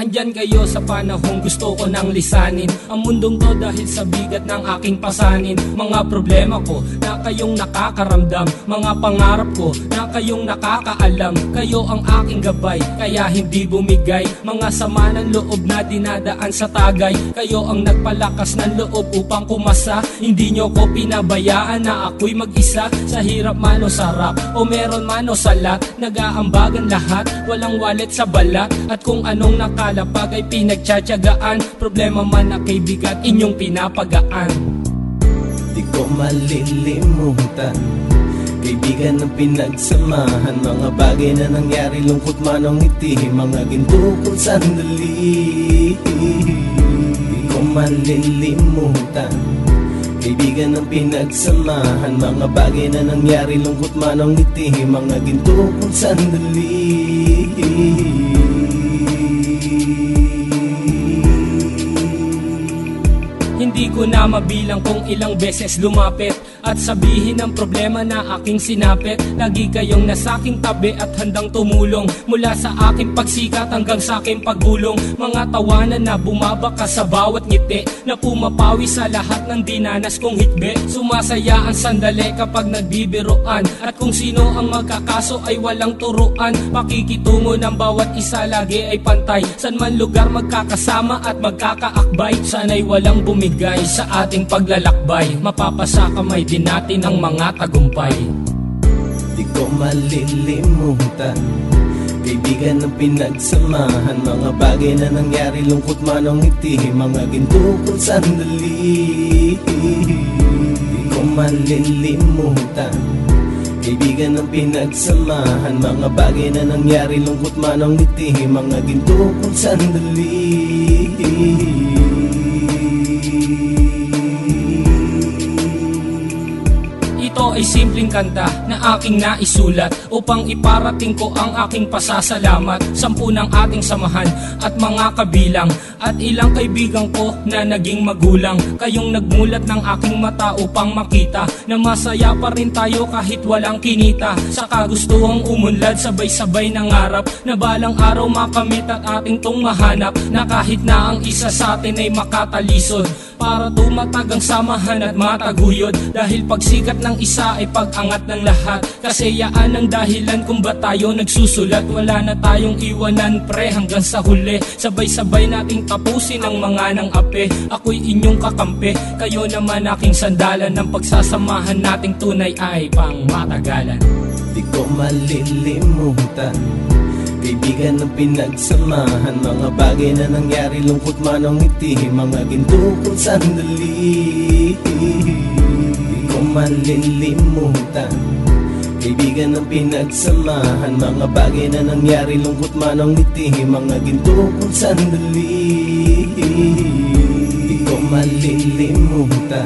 Andyan kayo sa panahong gusto ko nang lisanin ang mundong to dahil sa bigat ng aking pasanin. Mga problema ko na kayong nakakaramdam, mga pangarap ko na kayong nakakaalam. Kayo ang aking gabay, kaya hindi bumigay. Mga sama ng loob na dinadaan sa tagay, kayo ang nagpalakas ng loob upang kumasa. Hindi nyo ko pinabayaan na ako'y mag-isa. Sa hirap man o sarap, o meron man o salat, nag-aambagan lahat, walang wallet sa balat. At kung anong nakalapag ay pinagtsatsagaan, problema man na kaibigan, inyong pinapagaan. Di ko malilimutan, kaibigan ng pinagsamahan, mga bagay na nangyari, lungkot man o ngiti, mga ginto kong sandali. Di ko malilimutan, kaibigan ng pinagsamahan, mga bagay na nangyari, lungkot man o ngiti, mga ginto kong sandali. Hindi ko na mabilang kung ilang beses lumapit at sabihin ang problema na aking sinapit. Lagi kayong nasa aking tabi at handang tumulong, mula sa aking pagsikat hanggang sa aking paggulong. Mga tawanan na bumabaka sa bawat ngiti, na pumapawi sa lahat ng dinanas kong hitbe. Sumasaya ang sandali kapag nagbibiroan, at kung sino ang magkakaso ay walang turuan. Pakikitungo ng bawat isa lagi ay pantay, san man lugar magkakasama at magkakaakbay. Sana'y walang bumigay sa ating paglalakbay, mapapasa kamay din natin ang mga tagumpay. Di ko malilimutan, kaibigan ng pinagsamahan, mga bagay na nangyari, lungkot man o ngiti, mga ginto kong sandali. Di ko malilimutan, kaibigan ng pinagsamahan, mga bagay na nangyari, lungkot man o ngiti, mga ginto kong sandali. Ito ay simpleng kanta na aking naisulat upang iparating ko ang aking pasasalamat. 10 ng ating samahan at mga kabilang, at ilang kaibigan ko na naging magulang. Kayong nagmulat ng aking mata upang makita na masaya pa rin tayo kahit walang kinita. Sa kagustuhang umunlad, sabay-sabay nangarap na balang araw makamit at ating tong mahanap, na kahit na ang isa sa atin ay makatalisod, para tumatag ang samahan at mataguyod. Dahil pagsikat ng isa ay pag-angat ng lahat, kasi yaan ang dahilan kung ba tayo nagsusulat. Wala na tayong iwanan pre hanggang sa huli, sabay-sabay nating tapusin ang mga nang ape. Ako'y inyong kakampi, kayo naman aking sandalan, ng pagsasamahan nating tunay ay pang matagalan. Di ko malilimutan, kaibigan ng pinagsamahan, mga bagay na nangyari, lungkot man o ngiti, mga ginto kong sandali. Di ko malilimutan, kaibigan ng pinagsamahan, mga bagay na nangyari, lungkot man o ngiti, mga ginto kong sandali. Di ko malilimutan,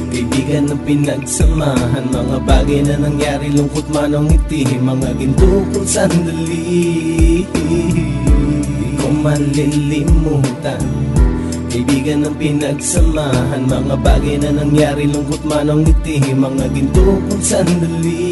kaibigan ng pinagsamahan, mga bagay na nangyari, lungkot man o ngiti, mga ginto kong sandali. Di ko malilimutan, kaibigan ng pinagsamahan, mga bagay na nangyari, lungkot man o ngiti, mga ginto kong sandali.